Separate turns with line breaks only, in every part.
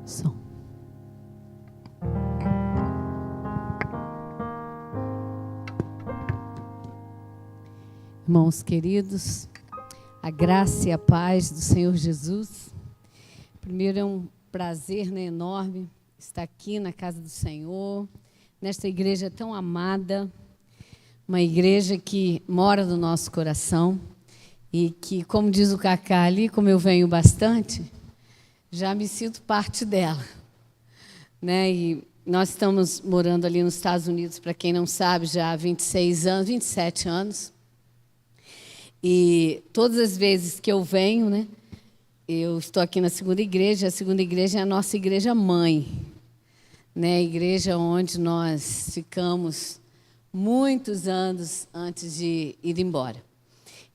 Som. Irmãos queridos, a graça e a paz do Senhor Jesus. Primeiro, é um prazer, enorme estar aqui na casa do Senhor, nesta igreja tão amada, uma igreja que mora no nosso coração e que, como diz o Cacá ali, como eu venho bastante, já me sinto parte dela, né? E nós estamos morando ali nos Estados Unidos, para quem não sabe, já há 27 anos. E todas as vezes que eu venho, né, eu estou aqui na segunda igreja. A segunda igreja é a nossa igreja mãe, né? A igreja onde nós ficamos muitos anos antes de ir embora.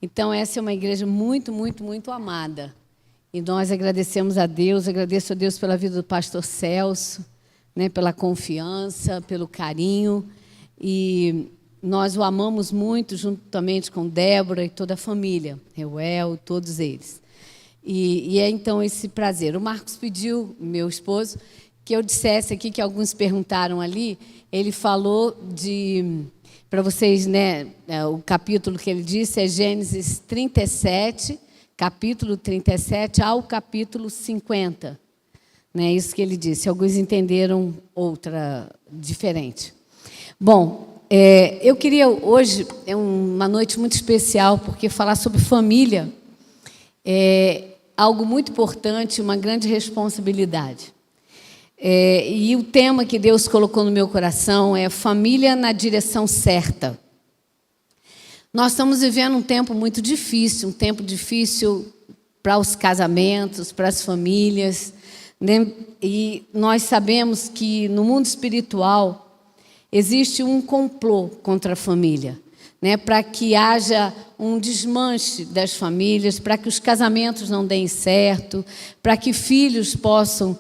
Então, essa é uma igreja muito, muito, muito amada. E nós agradecemos a Deus, agradeço a Deus pela vida do pastor Celso, né, pela confiança, pelo carinho. E nós o amamos muito, juntamente com Débora e toda a família, Reuel, todos eles. E é, então, esse prazer. O Marcos pediu, meu esposo, que eu dissesse aqui, que alguns perguntaram ali, ele falou para vocês, né, o capítulo que ele disse é Gênesis 37, capítulo 37 ao capítulo 50. Né, isso que ele disse. Alguns entenderam outra diferente. Bom, eu queria hoje, é uma noite muito especial, porque falar sobre família é algo muito importante, uma grande responsabilidade. E o tema que Deus colocou no meu coração é família na direção certa. Nós estamos vivendo um tempo muito difícil, um tempo difícil para os casamentos, para as famílias, né? E nós sabemos que no mundo espiritual existe um complô contra a família, né? Para que haja um desmanche das famílias, para que os casamentos não deem certo, para que filhos possam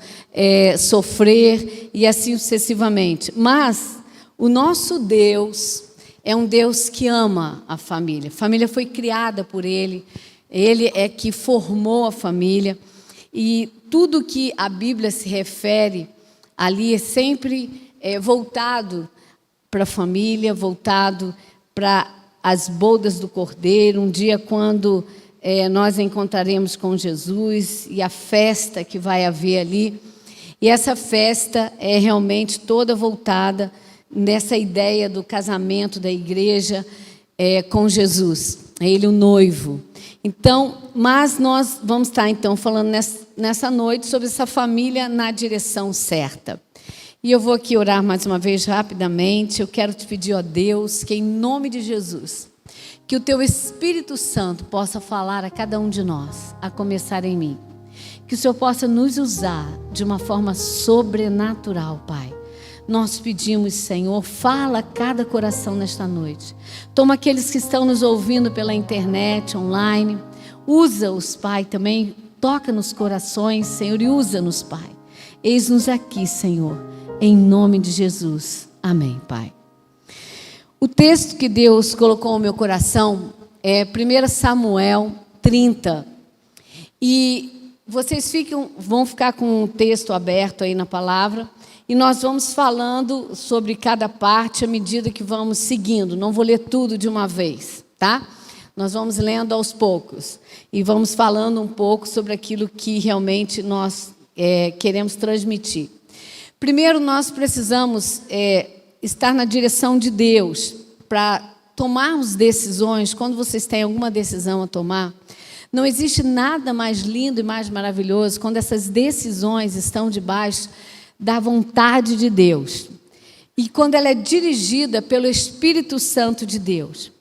sofrer e assim sucessivamente. Mas o nosso Deus é um Deus que ama a família. A família foi criada por Ele, Ele é que formou a família. E tudo que a Bíblia se refere ali é sempre voltado para a família, voltado para as bodas do Cordeiro, um dia quando nós encontraremos com Jesus e a festa que vai haver ali. E essa festa é realmente toda voltada nessa ideia do casamento da igreja com Jesus, é Ele o noivo. Então, mas nós vamos estar então falando nessa noite sobre essa família na direção certa. E eu vou aqui orar mais uma vez rapidamente. Eu quero te pedir, ó Deus, que em nome de Jesus, que o Teu Espírito Santo possa falar a cada um de nós, a começar em mim. Que o Senhor possa nos usar de uma forma sobrenatural, Pai. Nós pedimos, Senhor, fala a cada coração nesta noite. Toma aqueles que estão nos ouvindo pela internet, online. Usa-os, Pai, também. Toca nos corações, Senhor, e usa-nos, Pai. Eis-nos aqui, Senhor, em nome de Jesus. Amém, Pai. O texto que Deus colocou no meu coração é 1 Samuel 30. E vocês vão ficar com o texto aberto aí na palavra. E nós vamos falando sobre cada parte à medida que vamos seguindo. Não vou ler tudo de uma vez, tá? Nós vamos lendo aos poucos. E vamos falando um pouco sobre aquilo que realmente nós queremos transmitir. Primeiro, nós precisamos estar na direção de Deus para tomarmos decisões. Quando vocês têm alguma decisão a tomar, não existe nada mais lindo e mais maravilhoso quando essas decisões estão debaixo da vontade de Deus. E quando ela é dirigida pelo Espírito Santo de Deus.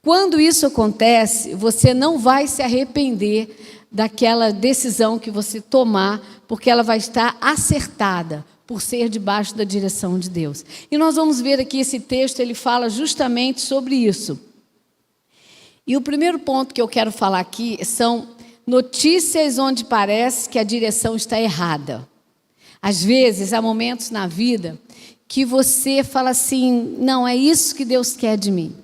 Quando isso acontece, você não vai se arrepender daquela decisão que você tomar, porque ela vai estar acertada por ser debaixo da direção de Deus. E nós vamos ver aqui esse texto, ele fala justamente sobre isso. E o primeiro ponto que eu quero falar aqui são notícias onde parece que a direção está errada. Às vezes, há momentos na vida que você fala assim, não, é isso que Deus quer de mim.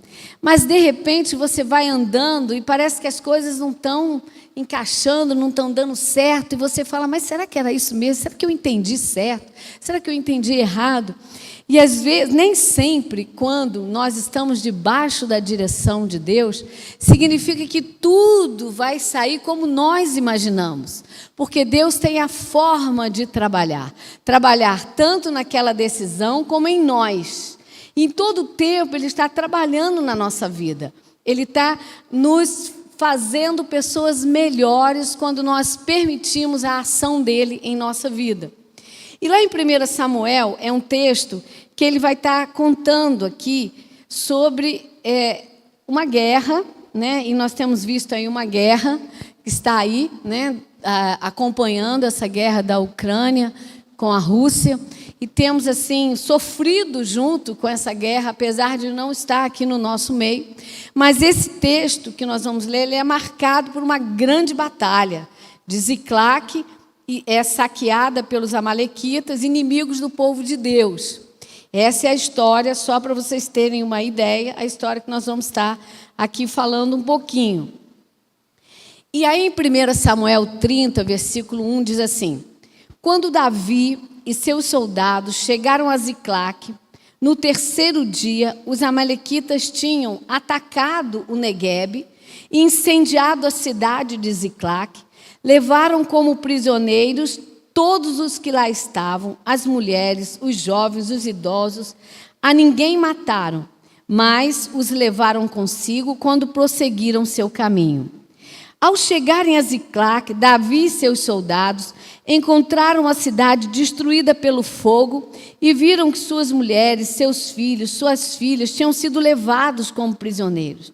Mas, de repente, você vai andando e parece que as coisas não estão encaixando, não estão dando certo, e você fala, mas será que era isso mesmo? Será que eu entendi certo? Será que eu entendi errado? E, às vezes, nem sempre, quando nós estamos debaixo da direção de Deus, significa que tudo vai sair como nós imaginamos. Porque Deus tem a forma de trabalhar. Trabalhar tanto naquela decisão como em nós. E em todo o tempo, Ele está trabalhando na nossa vida. Ele está nos fazendo pessoas melhores quando nós permitimos a ação dEle em nossa vida. E lá em 1 Samuel, é um texto que ele vai estar contando aqui sobre uma guerra, né? E nós temos visto aí uma guerra que está aí, né? Acompanhando essa guerra da Ucrânia com a Rússia. E temos, assim, sofrido junto com essa guerra, apesar de não estar aqui no nosso meio. Mas esse texto que nós vamos ler, ele é marcado por uma grande batalha de Ziclague, e é saqueada pelos amalequitas, inimigos do povo de Deus. Essa é a história, só para vocês terem uma ideia, a história que nós vamos estar aqui falando um pouquinho. E aí em 1 Samuel 30, versículo 1, diz assim: quando Davi e seus soldados chegaram a Ziclague, no terceiro dia, os amalequitas tinham atacado o Neguebe e incendiado a cidade de Ziclague. Levaram como prisioneiros todos os que lá estavam, as mulheres, os jovens, os idosos. A ninguém mataram, mas os levaram consigo quando prosseguiram seu caminho. Ao chegarem a Ziclague, Davi e seus soldados encontraram a cidade destruída pelo fogo e viram que suas mulheres, seus filhos, suas filhas tinham sido levados como prisioneiros.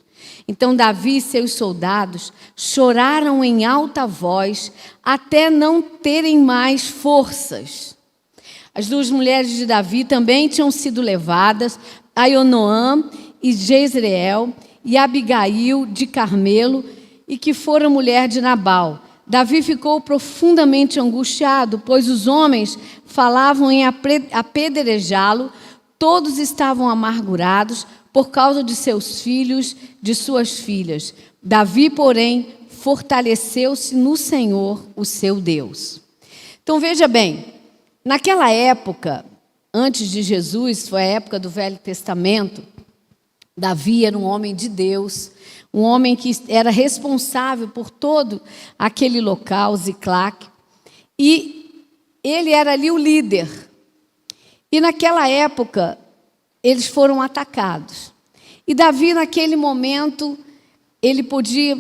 Então Davi e seus soldados choraram em alta voz até não terem mais forças. As duas mulheres de Davi também tinham sido levadas, Ainoam e Jezreel e Abigail de Carmelo, e que fora mulher de Nabal. Davi ficou profundamente angustiado, pois os homens falavam em apedrejá-lo, todos estavam amargurados por causa de seus filhos, de suas filhas. Davi, porém, fortaleceu-se no Senhor, o seu Deus. Então, veja bem, naquela época, antes de Jesus, foi a época do Velho Testamento, Davi era um homem de Deus, um homem que era responsável por todo aquele local, Ziclague, e ele era ali o líder. E naquela época, eles foram atacados. E Davi, naquele momento, ele podia,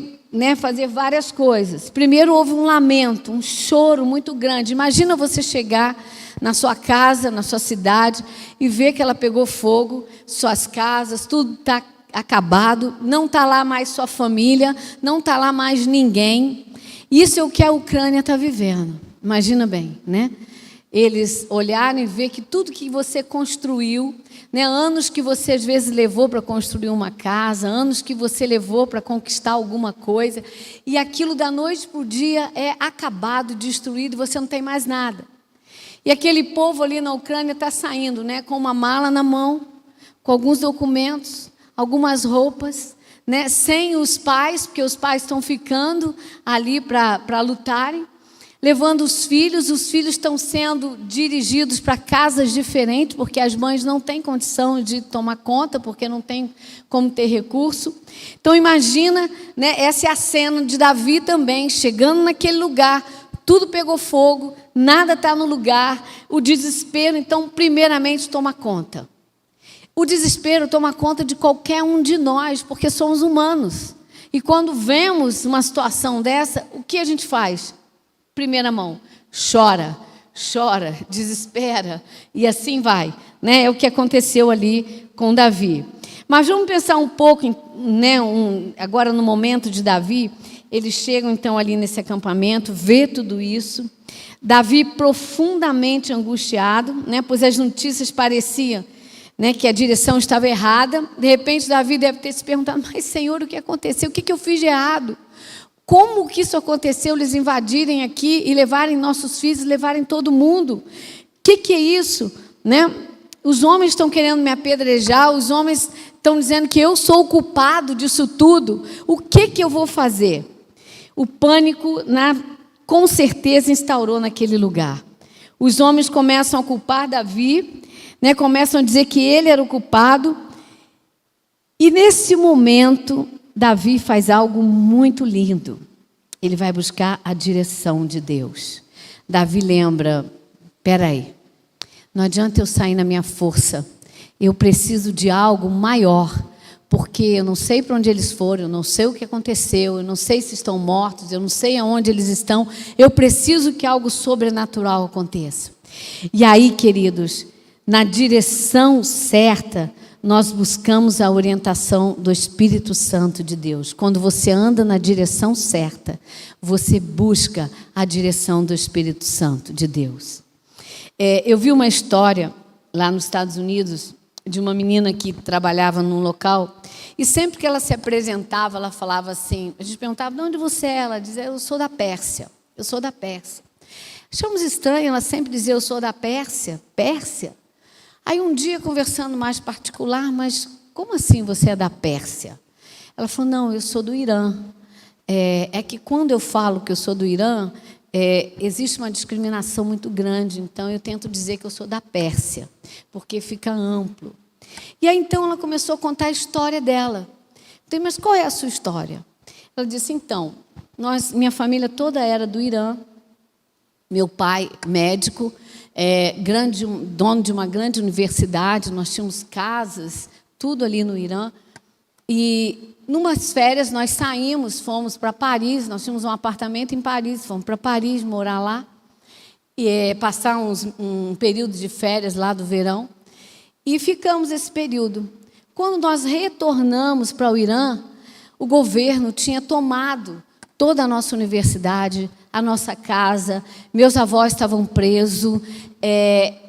fazer várias coisas. Primeiro, houve um lamento, um choro muito grande. Imagina você chegar na sua casa, na sua cidade, e ver que ela pegou fogo, suas casas, tudo está acabado, não está lá mais sua família, não está lá mais ninguém. Isso é o que a Ucrânia está vivendo. Imagina bem, né? Eles olharem e ver que tudo que você construiu, anos que você às vezes levou para construir uma casa, anos que você levou para conquistar alguma coisa, e aquilo da noite para o dia é acabado, destruído, e você não tem mais nada. E aquele povo ali na Ucrânia está saindo, com uma mala na mão, com alguns documentos, algumas roupas, sem os pais, porque os pais estão ficando ali para lutarem, levando os filhos estão sendo dirigidos para casas diferentes, porque as mães não têm condição de tomar conta, porque não tem como ter recurso. Então, imagina, essa é a cena de Davi também, chegando naquele lugar, tudo pegou fogo, nada está no lugar, o desespero, então, primeiramente, toma conta. O desespero toma conta de qualquer um de nós, porque somos humanos. E quando vemos uma situação dessa, o que a gente faz? Primeira mão, chora, desespera, e assim vai. É o que aconteceu ali com Davi. Mas vamos pensar um pouco, agora no momento de Davi. Eles chegam então ali nesse acampamento, vê tudo isso. Davi profundamente angustiado, pois as notícias pareciam que a direção estava errada. De repente, Davi deve ter se perguntado, mas Senhor, o que aconteceu? O que eu fiz de errado? Como que isso aconteceu, eles invadirem aqui e levarem nossos filhos, levarem todo mundo? O que é isso? Os homens estão querendo me apedrejar, os homens estão dizendo que eu sou o culpado disso tudo. O que eu vou fazer? O pânico, com certeza, instaurou naquele lugar. Os homens começam a culpar Davi, né, começam a dizer que ele era o culpado. E nesse momento, Davi faz algo muito lindo. Ele vai buscar a direção de Deus. Davi lembra, espera aí, não adianta eu sair na minha força. Eu preciso de algo maior, porque eu não sei para onde eles foram, eu não sei o que aconteceu, eu não sei se estão mortos, eu não sei aonde eles estão. Eu preciso que algo sobrenatural aconteça. E aí, queridos, na direção certa, nós buscamos a orientação do Espírito Santo de Deus. Quando você anda na direção certa, você busca a direção do Espírito Santo de Deus. Eu vi uma história lá nos Estados Unidos de uma menina que trabalhava num local e sempre que ela se apresentava, ela falava assim, a gente perguntava, de onde você é? Ela dizia, eu sou da Pérsia, eu sou da Pérsia. Achamos estranho ela sempre dizer, eu sou da Pérsia, Pérsia. Aí um dia, conversando mais particular, mas como assim você é da Pérsia? Ela falou, não, eu sou do Irã. É que quando eu falo que eu sou do Irã, existe uma discriminação muito grande, então eu tento dizer que eu sou da Pérsia, porque fica amplo. E aí então ela começou a contar a história dela. Então, mas qual é a sua história? Ela disse, então, minha família toda era do Irã, meu pai médico, dono de uma grande universidade, nós tínhamos casas, tudo ali no Irã, e numas férias nós saímos, fomos para Paris, nós tínhamos um apartamento em Paris, fomos para Paris morar lá, e passar um período de férias lá do verão, e ficamos esse período. Quando nós retornamos para o Irã, o governo tinha tomado toda a nossa universidade, a nossa casa, meus avós estavam presos,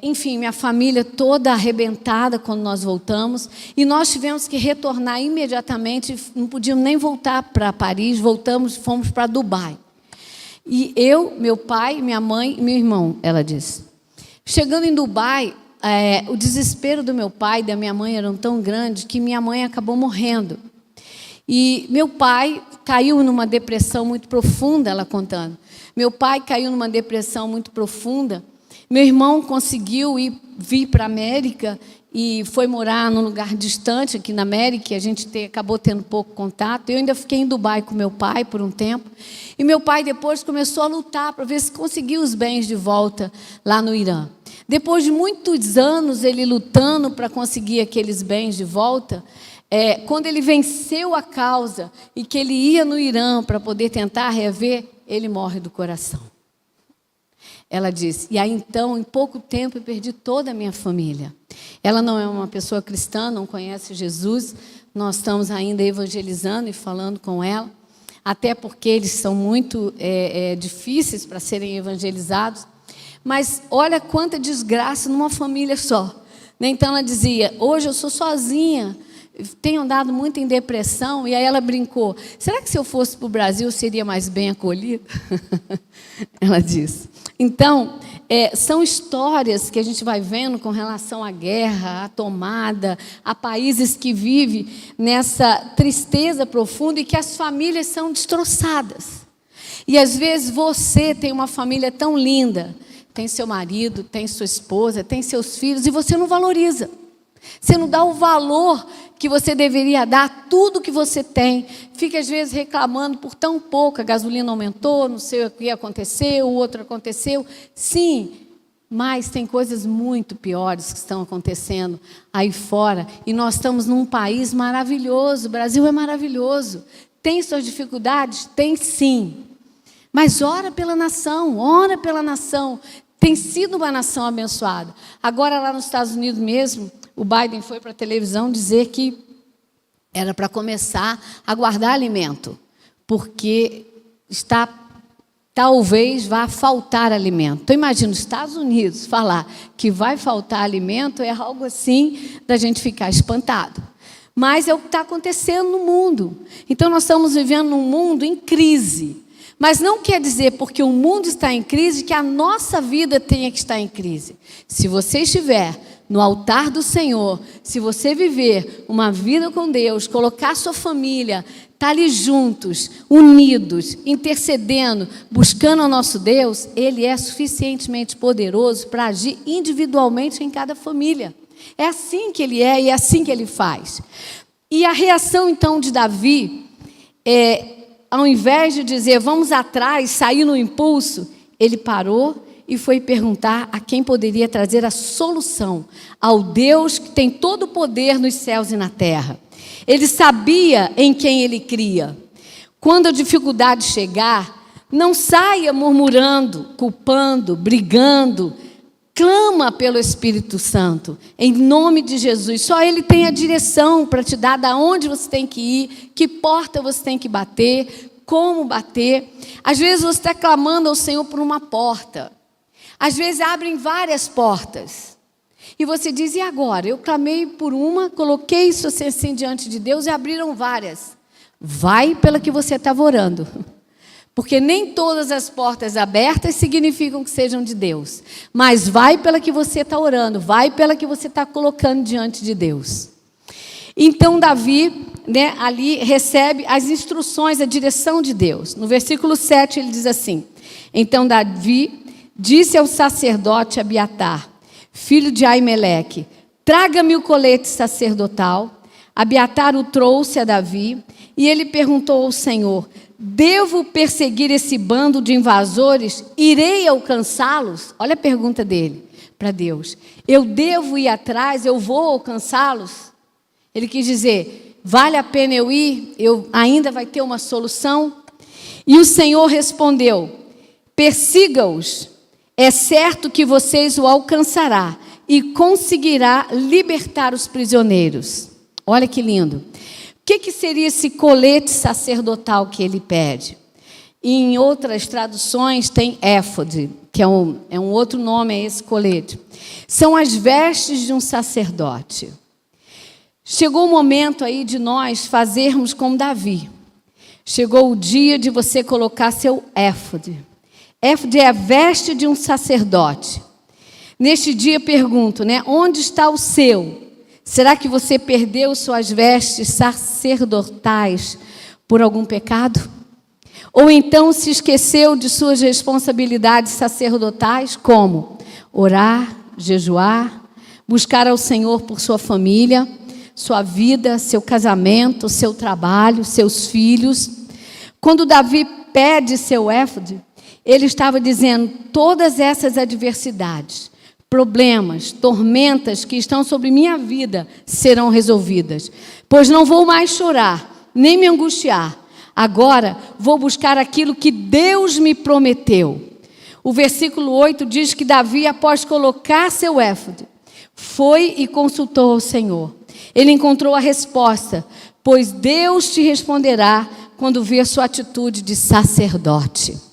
enfim, minha família toda arrebentada quando nós voltamos, e nós tivemos que retornar imediatamente, não podíamos nem voltar para Paris, fomos para Dubai. E eu, meu pai, minha mãe e meu irmão, ela disse. Chegando em Dubai, o desespero do meu pai e da minha mãe eram tão grandes que minha mãe acabou morrendo. E meu pai caiu numa depressão muito profunda, ela contando. Meu pai caiu numa depressão muito profunda. Meu irmão conseguiu vir para a América e foi morar num lugar distante aqui na América, e a gente acabou tendo pouco contato. Eu ainda fiquei em Dubai com meu pai por um tempo. E meu pai depois começou a lutar para ver se conseguia os bens de volta lá no Irã. Depois de muitos anos ele lutando para conseguir aqueles bens de volta, quando ele venceu a causa e que ele ia no Irã para poder tentar rever, ele morre do coração. Ela disse, e aí então, em pouco tempo, eu perdi toda a minha família. Ela não é uma pessoa cristã, não conhece Jesus, nós estamos ainda evangelizando e falando com ela, até porque eles são muito difíceis para serem evangelizados, mas olha quanta desgraça numa família só. Então ela dizia, hoje eu sou sozinha, tenho andado muito em depressão, e aí ela brincou, será que se eu fosse para o Brasil eu seria mais bem acolhida? Ela disse. Então, são histórias que a gente vai vendo com relação à guerra, à tomada, a países que vivem nessa tristeza profunda e que as famílias são destroçadas. E às vezes você tem uma família tão linda, tem seu marido, tem sua esposa, tem seus filhos, e você não valoriza. Você não dá o valor que você deveria dar a tudo que você tem. Fica, às vezes, reclamando por tão pouco. A gasolina aumentou, não sei o que aconteceu, o outro aconteceu. Sim, mas tem coisas muito piores que estão acontecendo aí fora. E nós estamos num país maravilhoso. O Brasil é maravilhoso. Tem suas dificuldades? Tem sim. Mas ora pela nação, ora pela nação. Tem sido uma nação abençoada. Agora, lá nos Estados Unidos mesmo, o Biden foi para a televisão dizer que era para começar a guardar alimento, porque talvez vá faltar alimento. Então, imagina os Estados Unidos falar que vai faltar alimento, é algo assim da gente ficar espantado. Mas é o que está acontecendo no mundo. Então, nós estamos vivendo num mundo em crise. Mas não quer dizer, porque o mundo está em crise, que a nossa vida tenha que estar em crise. Se você estiver no altar do Senhor, se você viver uma vida com Deus, colocar sua família, estar ali juntos, unidos, intercedendo, buscando o nosso Deus, Ele é suficientemente poderoso para agir individualmente em cada família. É assim que Ele é e é assim que Ele faz. E a reação, então, de Davi, ao invés de dizer, vamos atrás, sair no impulso, ele parou e foi perguntar a quem poderia trazer a solução, ao Deus que tem todo o poder nos céus e na terra. Ele sabia em quem ele cria. Quando a dificuldade chegar, não saia murmurando, culpando, brigando. Clama pelo Espírito Santo, em nome de Jesus. Só Ele tem a direção para te dar de onde você tem que ir, que porta você tem que bater, como bater. Às vezes você está clamando ao Senhor por uma porta. Às vezes abrem várias portas. E você diz, e agora? Eu clamei por uma, coloquei isso assim diante de Deus e abriram várias. Vai pela que você estava orando. Porque nem todas as portas abertas significam que sejam de Deus. Mas vai pela que você está orando, vai pela que você está colocando diante de Deus. Então Davi, ali recebe as instruções, a direção de Deus. No versículo 7 ele diz assim, então Davi disse ao sacerdote Abiatar, filho de Aimeleque, traga-me o colete sacerdotal. Abiatar o trouxe a Davi e ele perguntou ao Senhor, devo perseguir esse bando de invasores? Irei alcançá-los? Olha a pergunta dele para Deus. Eu devo ir atrás? Eu vou alcançá-los? Ele quis dizer, vale a pena eu ir? Ainda vai ter uma solução? E o Senhor respondeu, persiga-os. É certo que vocês o alcançará e conseguirá libertar os prisioneiros. Olha que lindo. O que seria esse colete sacerdotal que ele pede? Em outras traduções tem éfode, que é um outro nome a esse colete. São as vestes de um sacerdote. Chegou o momento aí de nós fazermos como Davi. Chegou o dia de você colocar seu éfode. Éfode é a veste de um sacerdote. Neste dia pergunto, onde está o seu? Será que você perdeu suas vestes sacerdotais por algum pecado? Ou então se esqueceu de suas responsabilidades sacerdotais, como orar, jejuar, buscar ao Senhor por sua família, sua vida, seu casamento, seu trabalho, seus filhos? Quando Davi pede seu éfode, ele estava dizendo, todas essas adversidades, problemas, tormentas que estão sobre minha vida serão resolvidas. Pois não vou mais chorar, nem me angustiar. Agora vou buscar aquilo que Deus me prometeu. O versículo 8 diz que Davi, após colocar seu éfode, foi e consultou ao Senhor. Ele encontrou a resposta, pois Deus te responderá quando ver sua atitude de sacerdote.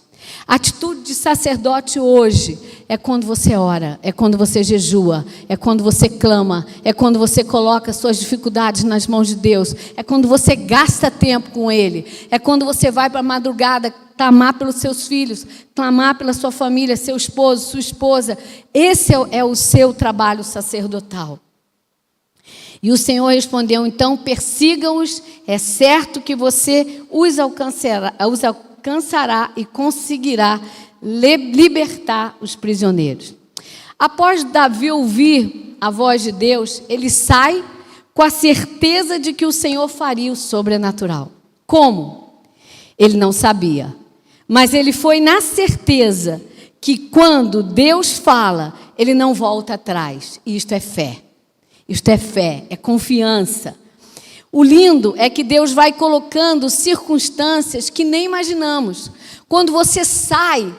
A atitude de sacerdote hoje é quando você ora, é quando você jejua, é quando você clama, é quando você coloca suas dificuldades nas mãos de Deus, é quando você gasta tempo com Ele, é quando você vai para a madrugada clamar pelos seus filhos, clamar pela sua família, seu esposo, sua esposa. Esse é o seu trabalho sacerdotal. E o Senhor respondeu, então, persigam-os, é certo que você os alcançará e conseguirá libertar os prisioneiros. Após Davi ouvir a voz de Deus, ele sai com a certeza de que o Senhor faria o sobrenatural. Como? Ele não sabia, mas ele foi na certeza que quando Deus fala, ele não volta atrás. E isto é fé. Isto é fé, é confiança. O lindo é que Deus vai colocando circunstâncias que nem imaginamos. Quando você sai,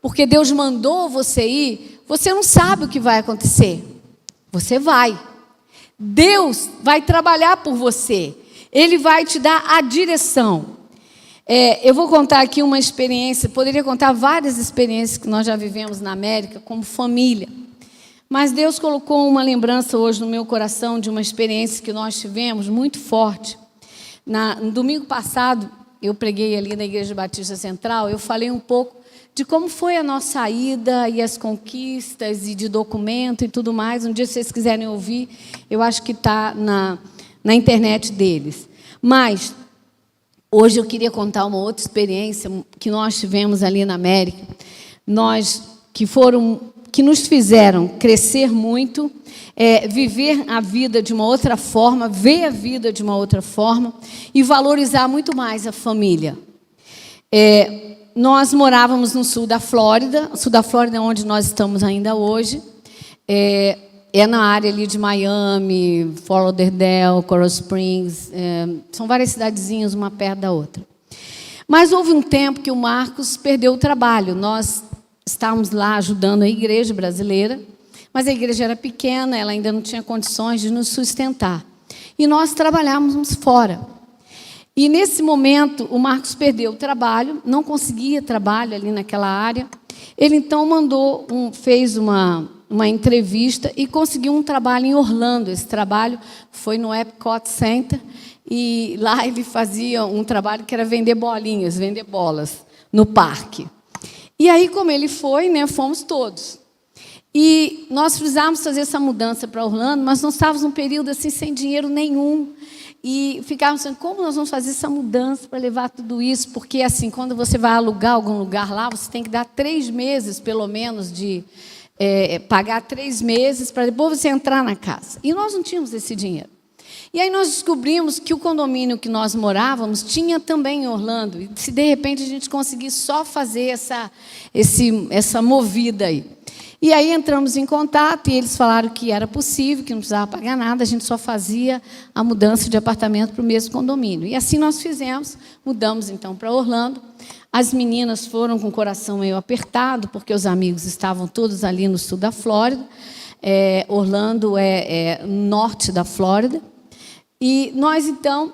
porque Deus mandou você ir, você não sabe o que vai acontecer. Você vai. Deus vai trabalhar por você. Ele vai te dar a direção. Eu vou contar aqui uma experiência, poderia contar várias experiências que nós já vivemos na América, como família. Mas Deus colocou uma lembrança hoje no meu coração de uma experiência que nós tivemos muito forte. No domingo passado, eu preguei ali na Igreja Batista Central, eu falei um pouco de como foi a nossa ida e as conquistas e de documento e tudo mais. Um dia, se vocês quiserem ouvir, eu acho que está na internet deles. Mas hoje eu queria contar uma outra experiência que nós tivemos ali na América, que nos fizeram crescer muito, viver a vida de uma outra forma, ver a vida de uma outra forma e valorizar muito mais a família. Nós morávamos no sul da Flórida. O sul da Flórida é onde nós estamos ainda hoje. É na área ali de Miami, Fort Lauderdale, Coral Springs. São várias cidadezinhas, uma perto da outra. Mas houve um tempo que o Marcos perdeu o trabalho. Nós estávamos lá ajudando a igreja brasileira, mas a igreja era pequena, ela ainda não tinha condições de nos sustentar. E nós trabalhávamos fora. E, nesse momento, o Marcos perdeu o trabalho, não conseguia trabalho ali naquela área. Ele, então, fez uma entrevista e conseguiu um trabalho em Orlando. Esse trabalho foi no Epcot Center, e lá ele fazia um trabalho que era vender bolinhas, vender bolas no parque. E aí, como ele foi, né, fomos todos. E nós precisávamos fazer essa mudança para Orlando, mas nós estávamos num período assim, sem dinheiro nenhum. E ficávamos pensando, como nós vamos fazer essa mudança para levar tudo isso? Porque, assim, quando você vai alugar algum lugar lá, você tem que dar 3 meses, pelo menos, de pagar 3 meses para depois você entrar na casa. E nós não tínhamos esse dinheiro. E aí nós descobrimos que o condomínio que nós morávamos tinha também em Orlando. E se, de repente, a gente conseguisse só fazer essa movida aí. E aí entramos em contato e eles falaram que era possível, que não precisava pagar nada, a gente só fazia a mudança de apartamento para o mesmo condomínio. E assim nós fizemos, mudamos então para Orlando. As meninas foram com o coração meio apertado, porque os amigos estavam todos ali no sul da Flórida. Orlando é norte da Flórida. E nós, então,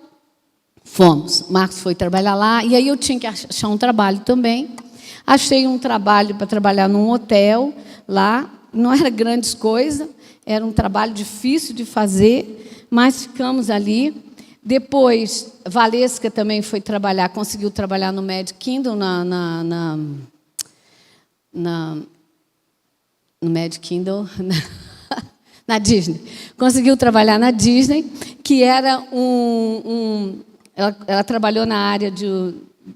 fomos. Marcos foi trabalhar lá, e aí eu tinha que achar um trabalho também. Achei um trabalho para trabalhar num hotel lá, não era grandes coisas, era um trabalho difícil de fazer, mas ficamos ali. Depois, Valesca também foi trabalhar, conseguiu trabalhar no Magic Kingdom, no Magic Kingdom, na Disney. Conseguiu trabalhar na Disney, que era ela trabalhou na área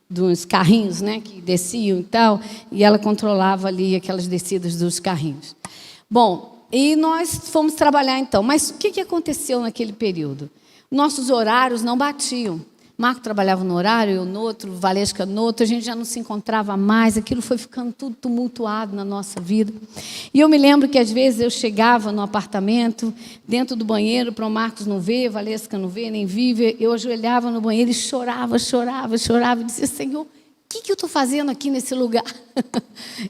dos carrinhos, né, que desciam e tal, e ela controlava ali aquelas descidas dos carrinhos. Bom, e nós fomos trabalhar então. Mas o que aconteceu naquele período? Nossos horários não batiam. Marco trabalhava no horário, eu no outro, Valesca no outro, a gente já não se encontrava mais, aquilo foi ficando tudo tumultuado na nossa vida. E eu me lembro que, às vezes, eu chegava no apartamento, dentro do banheiro, para o Marcos não ver, Valesca não ver, nem vive, eu ajoelhava no banheiro e chorava, e dizia, Senhor, o que eu estou fazendo aqui nesse lugar?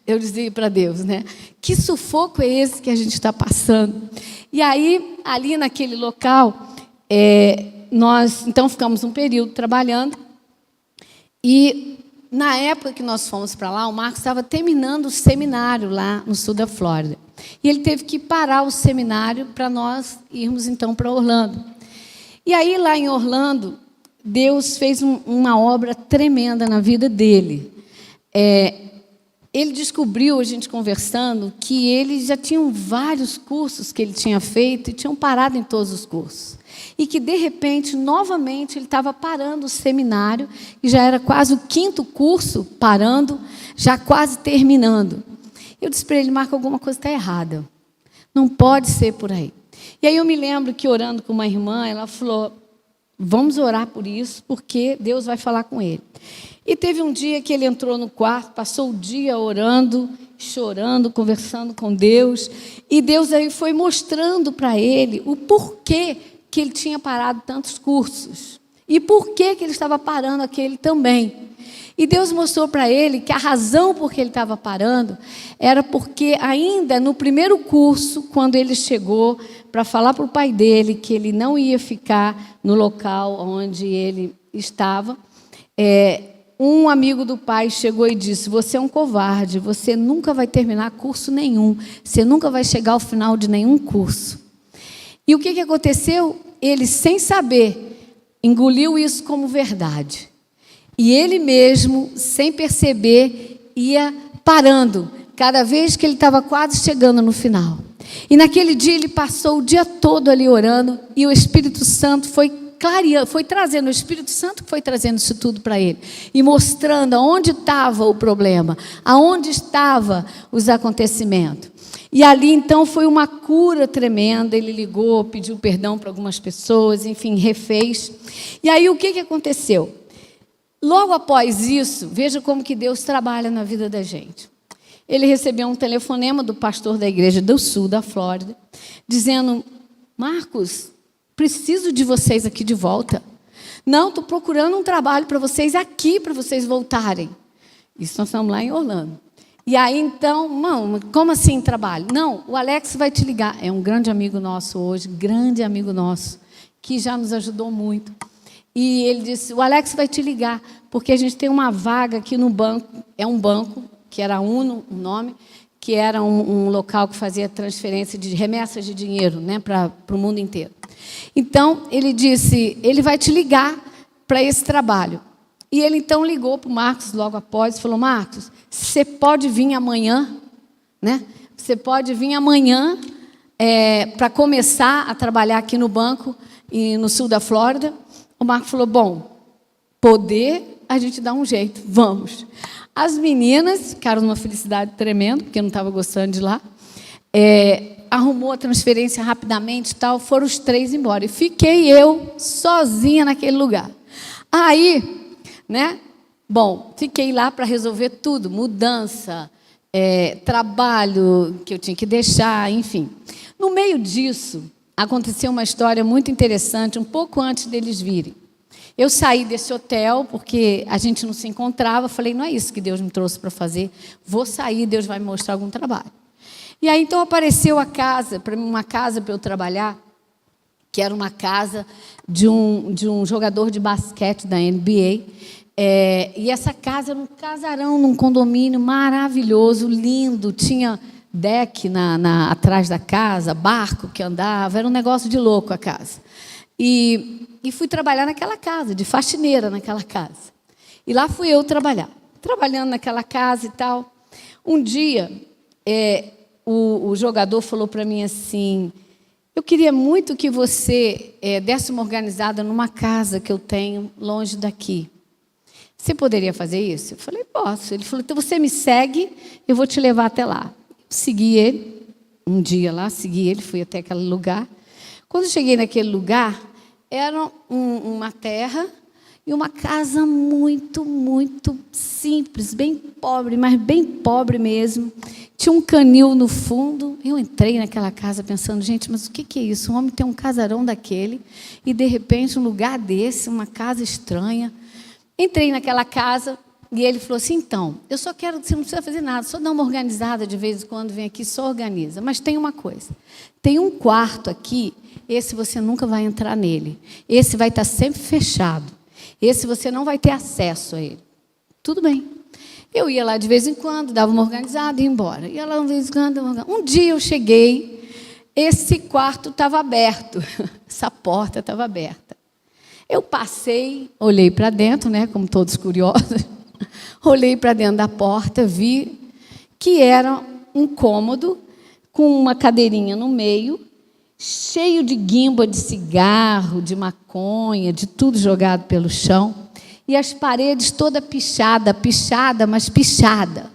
Eu dizia para Deus, né? Que sufoco é esse que a gente está passando? E aí, ali naquele local, nós, então, ficamos um período trabalhando e, na época que nós fomos para lá, o Marcos estava terminando o seminário lá no sul da Flórida. E ele teve que parar o seminário para nós irmos, então, para Orlando. E aí, lá em Orlando, Deus fez uma obra tremenda na vida dele. Ele descobriu, a gente conversando, que ele já tinha vários cursos que ele tinha feito e tinham parado em todos os cursos. E que, de repente, novamente, ele estava parando o seminário, e já era quase o 5º curso, parando, já quase terminando. Eu disse para ele, Marco, alguma coisa está errada. Não pode ser por aí. E aí eu me lembro que, orando com uma irmã, ela falou, vamos orar por isso, porque Deus vai falar com ele. E teve um dia que ele entrou no quarto, passou o dia orando, chorando, conversando com Deus, e Deus aí foi mostrando para ele o porquê que ele tinha parado tantos cursos. E por que ele estava parando aquele também. E Deus mostrou para ele que a razão por que ele estava parando era porque ainda no primeiro curso, quando ele chegou para falar para o pai dele que ele não ia ficar no local onde ele estava, um amigo do pai chegou e disse, você é um covarde, você nunca vai terminar curso nenhum, você nunca vai chegar ao final de nenhum curso. E o que aconteceu? Ele, sem saber, engoliu isso como verdade. E ele mesmo, sem perceber, ia parando, cada vez que ele estava quase chegando no final. E naquele dia ele passou o dia todo ali orando, e o Espírito Santo foi clareando, foi trazendo, o Espírito Santo foi trazendo isso tudo para ele, e mostrando aonde estava o problema, aonde estavam os acontecimentos. E ali, então, foi uma cura tremenda. Ele ligou, pediu perdão para algumas pessoas, enfim, refez. E aí, o que aconteceu? Logo após isso, veja como que Deus trabalha na vida da gente. Ele recebeu um telefonema do pastor da igreja do sul da Flórida, dizendo: Marcos, preciso de vocês aqui de volta. Não, estou procurando um trabalho para vocês aqui, para vocês voltarem. Isso nós estamos lá em Orlando. E aí, então, mano, como assim trabalho? Não, o Alex vai te ligar. É um grande amigo nosso hoje, grande amigo nosso, que já nos ajudou muito. E ele disse: o Alex vai te ligar, porque a gente tem uma vaga aqui no banco. É um banco, que era a Uno, o nome, que era um local que fazia transferência de remessas de dinheiro, né, para o mundo inteiro. Então, ele disse: ele vai te ligar para esse trabalho. E ele, então, ligou para o Marcos logo após e falou: Marcos, você pode vir amanhã, né? Você pode vir amanhã para começar a trabalhar aqui no banco e no sul da Flórida. O Marcos falou: bom, poder, a gente dá um jeito, vamos. As meninas ficaram numa felicidade tremenda, porque não estava gostando de lá. Arrumou a transferência rapidamente e tal, foram os 3 embora. E fiquei eu sozinha naquele lugar. Aí, né? Bom, fiquei lá para resolver tudo, mudança, trabalho que eu tinha que deixar, enfim. No meio disso, aconteceu uma história muito interessante, um pouco antes deles virem. Eu saí desse hotel, porque a gente não se encontrava, falei: não é isso que Deus me trouxe para fazer, vou sair, Deus vai me mostrar algum trabalho. E aí, então, apareceu a casa, para mim, uma casa para eu trabalhar, que era uma casa de um jogador de basquete da NBA. E essa casa era um casarão, num condomínio maravilhoso, lindo, tinha deck atrás da casa, barco que andava, era um negócio de louco a casa. E fui trabalhar naquela casa, de faxineira naquela casa. E lá fui eu trabalhando naquela casa e tal. Um dia, o jogador falou para mim assim: eu queria muito que você desse uma organizada numa casa que eu tenho longe daqui. Você poderia fazer isso? Eu falei: posso. Ele falou: então você me segue, eu vou te levar até lá. Segui ele, um dia lá, fui até aquele lugar. Quando cheguei naquele lugar, era uma terra e uma casa muito, muito simples, bem pobre, mas bem pobre mesmo. Tinha um canil no fundo. Eu entrei naquela casa pensando: gente, mas o que é isso? Um homem tem um casarão daquele e, de repente, um lugar desse, uma casa estranha. Entrei naquela casa e ele falou assim: então, eu só quero, você não precisa fazer nada, só dá uma organizada de vez em quando, vem aqui, só organiza. Mas tem uma coisa, tem um quarto aqui, esse você nunca vai entrar nele. Esse vai estar sempre fechado. Esse você não vai ter acesso a ele. Tudo bem. Eu ia lá de vez em quando, dava uma organizada e ia embora. Ia lá de vez em quando, um dia eu cheguei, esse quarto estava aberto, essa porta estava aberta. Eu passei, olhei para dentro, né, como todos curiosos, olhei para dentro da porta, vi que era um cômodo com uma cadeirinha no meio, cheio de guimba de cigarro, de maconha, de tudo jogado pelo chão, e as paredes toda pichada, mas pichada.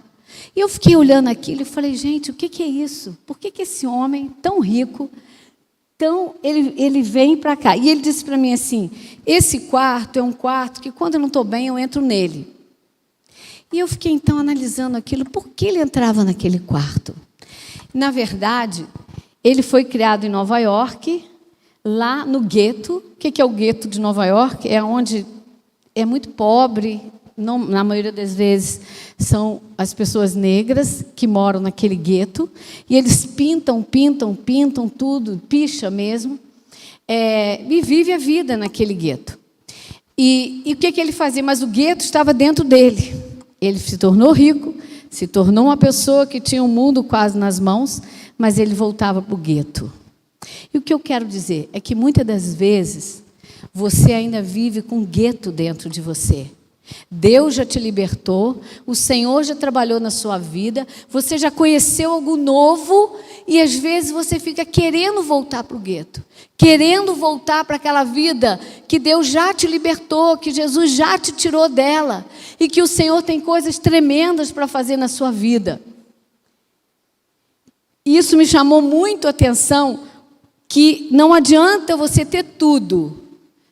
E eu fiquei olhando aquilo e falei: gente, o que é isso? Por que esse homem tão rico, ele vem para cá? E ele disse para mim assim: esse quarto é um quarto que, quando eu não estou bem, eu entro nele. E eu fiquei, então, analisando aquilo. Por que ele entrava naquele quarto? Na verdade, ele foi criado em Nova York, lá no gueto. O que é o gueto de Nova York? É onde é muito pobre, não, na maioria das vezes são as pessoas negras que moram naquele gueto, e eles pintam tudo, picha mesmo, e vive a vida naquele gueto. E o que ele fazia? Mas o gueto estava dentro dele. Ele se tornou rico, se tornou uma pessoa que tinha o mundo quase nas mãos, mas ele voltava para o gueto. E o que eu quero dizer é que, muitas das vezes, você ainda vive com gueto dentro de você. Deus já te libertou, o Senhor já trabalhou na sua vida, você já conheceu algo novo e às vezes você fica querendo voltar para o gueto, querendo voltar para aquela vida que Deus já te libertou, que Jesus já te tirou dela e que o Senhor tem coisas tremendas para fazer na sua vida. Isso me chamou muito a atenção, que não adianta você ter tudo,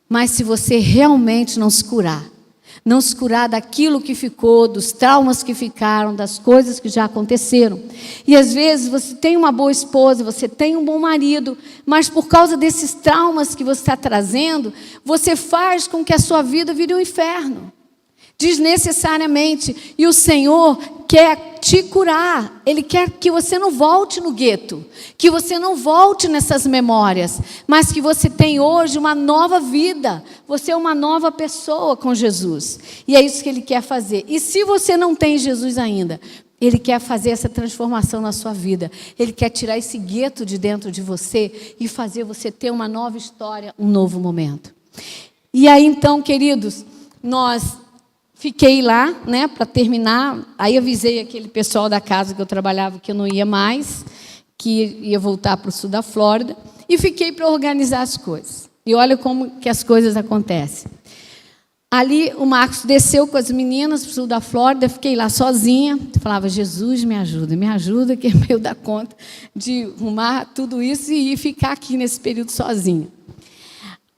mas se você realmente não se curar daquilo que ficou, dos traumas que ficaram, das coisas que já aconteceram. E às vezes você tem uma boa esposa, você tem um bom marido, mas por causa desses traumas que você está trazendo, você faz com que a sua vida vire um inferno, desnecessariamente. E o Senhor quer te curar, Ele quer que você não volte no gueto, que você não volte nessas memórias, mas que você tenha hoje uma nova vida, você é uma nova pessoa com Jesus, e é isso que Ele quer fazer. E se você não tem Jesus ainda, Ele quer fazer essa transformação na sua vida, Ele quer tirar esse gueto de dentro de você e fazer você ter uma nova história, um novo momento. E aí então, queridos, fiquei lá, né, para terminar. Aí avisei aquele pessoal da casa que eu trabalhava que eu não ia mais, que ia voltar para o sul da Flórida, e fiquei para organizar as coisas. E olha como que as coisas acontecem. Ali o Marcos desceu com as meninas para o sul da Flórida, fiquei lá sozinha, falava, Jesus, me ajuda, que eu dar conta de arrumar tudo isso e ficar aqui nesse período sozinha.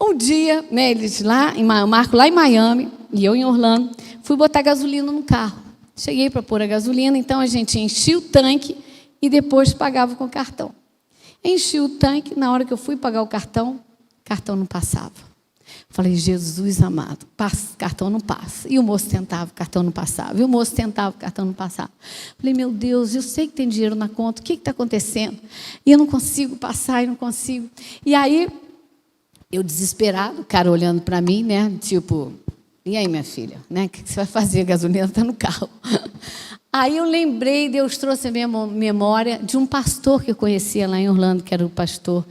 Um dia, né, eles lá, o Marco lá em Miami, e eu em Orlando, fui botar gasolina no carro. Cheguei para pôr a gasolina, então a gente enchia o tanque e depois pagava com o cartão. Enchi o tanque, na hora que eu fui pagar o cartão não passava. Falei, Jesus amado, cartão não passa. E o moço tentava, o cartão não passava. E o moço tentava, o cartão não passava. Falei, meu Deus, eu sei que tem dinheiro na conta, o que está acontecendo? E eu não consigo passar, eu não consigo. E aí, eu desesperado, o cara olhando para mim, né, tipo, e aí, minha filha, né, o que você vai fazer? A gasolina está no carro. Aí eu lembrei, Deus trouxe a minha memória de um pastor que eu conhecia lá em Orlando, que era o pastor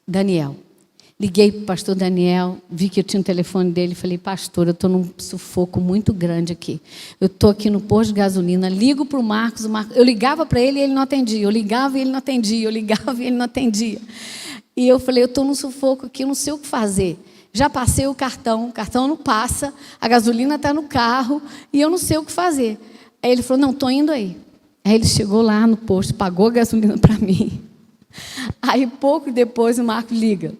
Daniel. Liguei para o pastor Daniel, vi que eu tinha o telefone dele e falei, pastor, eu estou num sufoco muito grande aqui. Eu estou aqui no posto de gasolina, ligo para o Marcos, eu ligava para ele e ele não atendia, eu ligava e ele não atendia, eu ligava e ele não atendia. E eu falei, eu estou num sufoco aqui, eu não sei o que fazer. Já passei o cartão não passa, a gasolina está no carro e eu não sei o que fazer. Aí ele falou, não, estou indo aí. Aí ele chegou lá no posto, pagou a gasolina para mim. Aí pouco depois o Marcos liga.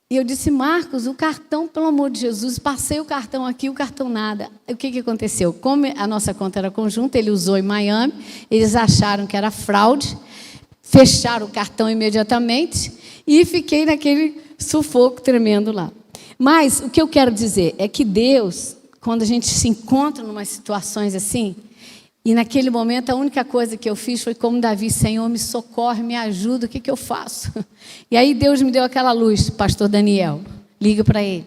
E eu disse, Marcos, o cartão, pelo amor de Jesus, passei o cartão aqui, o cartão nada. O que aconteceu? Como a nossa conta era conjunta, ele usou em Miami, eles acharam que era fraude, fecharam o cartão imediatamente e fiquei naquele sufoco tremendo lá. Mas o que eu quero dizer é que Deus, quando a gente se encontra em umas situações assim, e naquele momento a única coisa que eu fiz foi como Davi, Senhor, me socorre, me ajuda, o que eu faço? E aí Deus me deu aquela luz, pastor Daniel, liga para ele.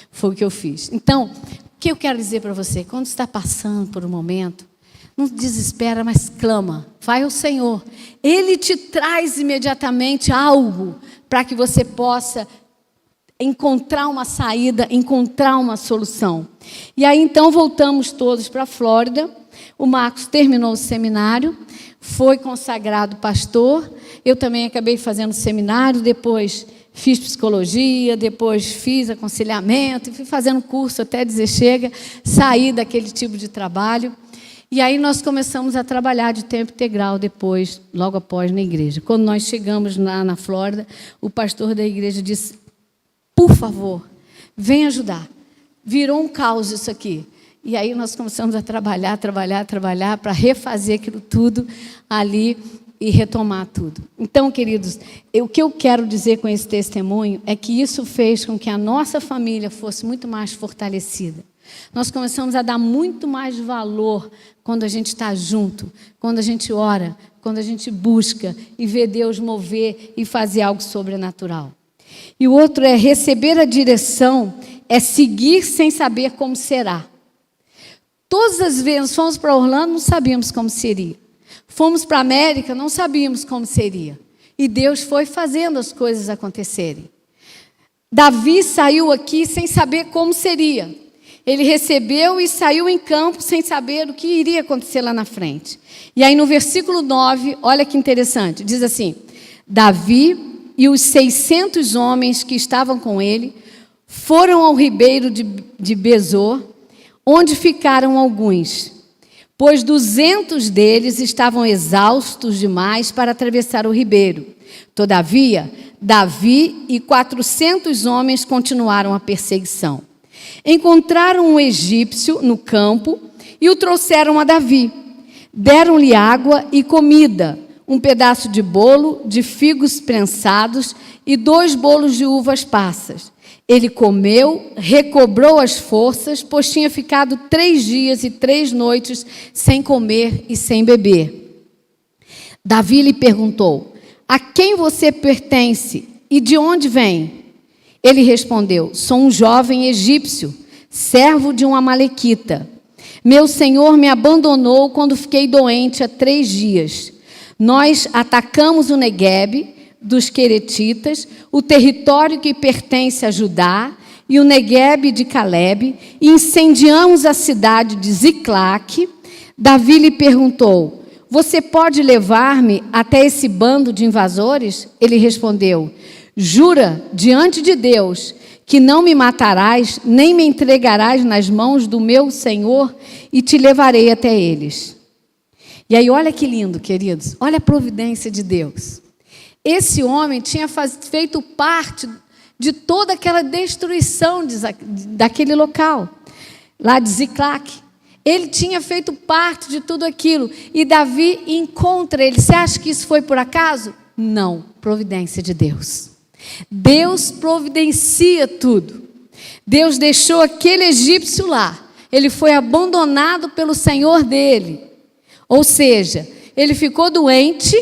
Foi o que eu fiz. Então, o que eu quero dizer para você? Quando você está passando por um momento, não desespera, mas clama, vai ao Senhor. Ele te traz imediatamente algo para que você possa encontrar uma saída, encontrar uma solução. E aí, então, voltamos todos para a Flórida. O Marcos terminou o seminário, foi consagrado pastor. Eu também acabei fazendo seminário, depois fiz psicologia, depois fiz aconselhamento, fui fazendo curso até dizer chega, saí daquele tipo de trabalho. E aí nós começamos a trabalhar de tempo integral depois, logo após, na igreja. Quando nós chegamos lá na Flórida, o pastor da igreja disse, por favor, vem ajudar. Virou um caos isso aqui. E aí nós começamos a trabalhar para refazer aquilo tudo ali e retomar tudo. Então, queridos, o que eu quero dizer com esse testemunho é que isso fez com que a nossa família fosse muito mais fortalecida. Nós começamos a dar muito mais valor quando a gente está junto, quando a gente ora, quando a gente busca e vê Deus mover e fazer algo sobrenatural. E o outro é receber a direção, é seguir sem saber como será. Todas as vezes fomos para Orlando, não sabíamos como seria. Fomos para a América, não sabíamos como seria. E Deus foi fazendo as coisas acontecerem. Davi saiu aqui sem saber como seria. ele recebeu e saiu em campo sem saber o que iria acontecer lá na frente. E aí no versículo 9, olha que interessante, diz assim: Davi e os 600 homens que estavam com ele foram ao ribeiro de Besor, onde ficaram alguns, pois 200 deles estavam exaustos demais para atravessar o ribeiro. Todavia, Davi e 400 homens continuaram a perseguição. Encontraram um egípcio no campo e o trouxeram a Davi. Deram-lhe água e comida, um pedaço de bolo de figos prensados e 2 bolos de uvas passas. Ele comeu, recobrou as forças, pois tinha ficado 3 dias e 3 noites sem comer e sem beber. Davi lhe perguntou: a quem você pertence e de onde vem? Ele respondeu: sou um jovem egípcio, servo de um amalequita. Meu senhor me abandonou quando fiquei doente há 3 dias. Nós atacamos o Neguebe dos Queretitas, o território que pertence a Judá, e o Neguebe de Calebe, e incendiamos a cidade de Ziclaque. Davi lhe perguntou: você pode levar-me até esse bando de invasores? Ele respondeu: jura diante de Deus que não me matarás, nem me entregarás nas mãos do meu senhor, e te levarei até eles. E aí, olha que lindo, queridos, olha a providência de Deus. Esse homem tinha feito parte de toda aquela destruição daquele local, lá de Ziclaque. Ele tinha feito parte de tudo aquilo. E Davi encontra ele. Você acha que isso foi por acaso? Não, providência de Deus. Deus providencia tudo. Deus deixou aquele egípcio lá. Ele foi abandonado pelo senhor dele. Ou seja, ele ficou doente.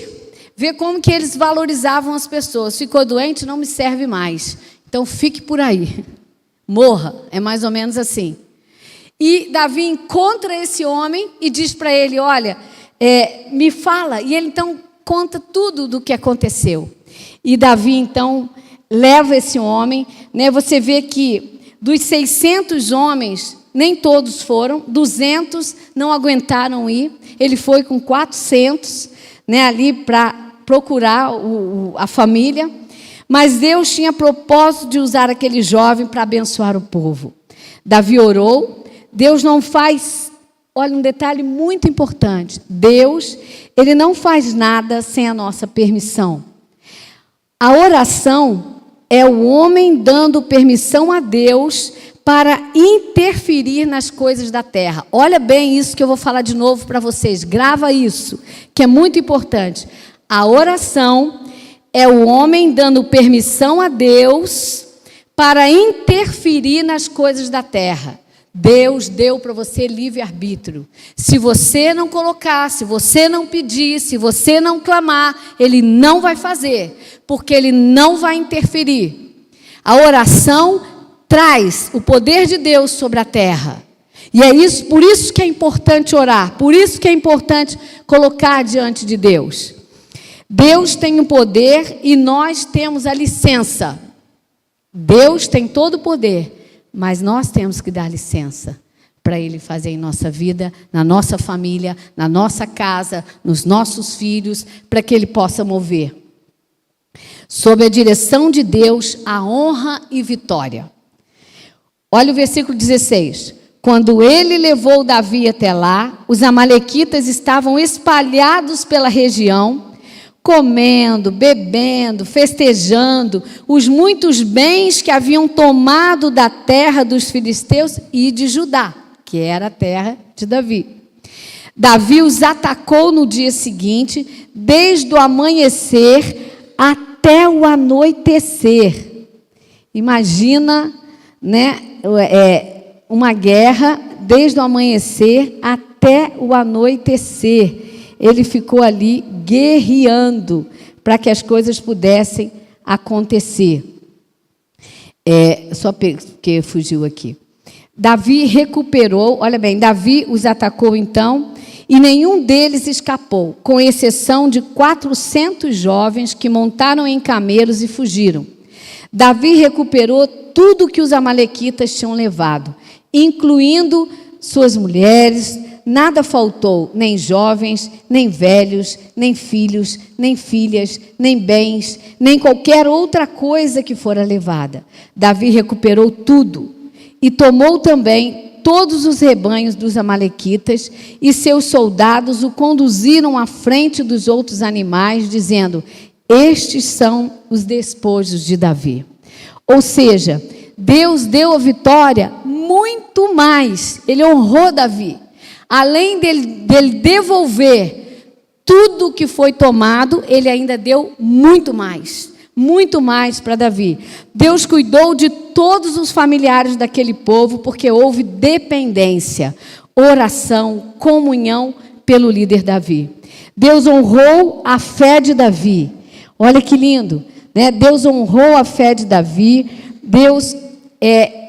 Vê como que eles valorizavam as pessoas. Ficou doente, não me serve mais. Então fique por aí. Morra. É mais ou menos assim. E Davi encontra esse homem e diz para ele: olha, me fala. E ele então conta tudo do que aconteceu. E Davi então leva esse homem, né? Você vê que dos 600 homens, nem todos foram, 200 não aguentaram ir. Ele foi com 400, né, ali para procurar a família. Mas Deus tinha propósito de usar aquele jovem para abençoar o povo. Davi orou. Deus não faz, olha um detalhe muito importante, Deus, Ele não faz nada sem a nossa permissão. A oração é o homem dando permissão a Deus para interferir nas coisas da terra. Olha bem isso que eu vou falar de novo para vocês, grava isso, que é muito importante. A oração é o homem dando permissão a Deus para interferir nas coisas da terra. Deus deu para você livre-arbítrio. Se você não colocar, se você não pedir, se você não clamar, Ele não vai fazer, porque Ele não vai interferir. A oração traz o poder de Deus sobre a terra. E é isso, por isso que é importante orar, por isso que é importante colocar diante de Deus. Deus tem o poder e nós temos a licença. Deus tem todo o poder. Mas nós temos que dar licença para Ele fazer em nossa vida, na nossa família, na nossa casa, nos nossos filhos, para que Ele possa mover. Sob a direção de Deus, a honra e vitória. Olha o versículo 16. Quando ele levou Davi até lá, os amalequitas estavam espalhados pela região, comendo, bebendo, festejando os muitos bens que haviam tomado da terra dos filisteus e de Judá, que era a terra de Davi. Davi os atacou no dia seguinte, desde o amanhecer até o anoitecer. Imagina, né, uma guerra desde o amanhecer até o anoitecer. Ele ficou ali guerreando para que as coisas pudessem acontecer. Só porque fugiu aqui. Davi recuperou, olha bem, Davi os atacou então, e nenhum deles escapou, com exceção de 400 jovens que montaram em camelos e fugiram. Davi recuperou tudo que os amalequitas tinham levado, incluindo suas mulheres. Nada faltou, nem jovens, nem velhos, nem filhos, nem filhas, nem bens, nem qualquer outra coisa que fora levada. Davi recuperou tudo e tomou também todos os rebanhos dos amalequitas, e seus soldados o conduziram à frente dos outros animais, dizendo: estes são os despojos de Davi. Ou seja, Deus deu a vitória muito mais. Ele honrou Davi. Além dele devolver tudo que foi tomado, ele ainda deu muito mais para Davi. Deus cuidou de todos os familiares daquele povo, porque houve dependência, oração, comunhão pelo líder Davi. Deus honrou a fé de Davi. Olha que lindo, né? Deus honrou a fé de Davi. Deus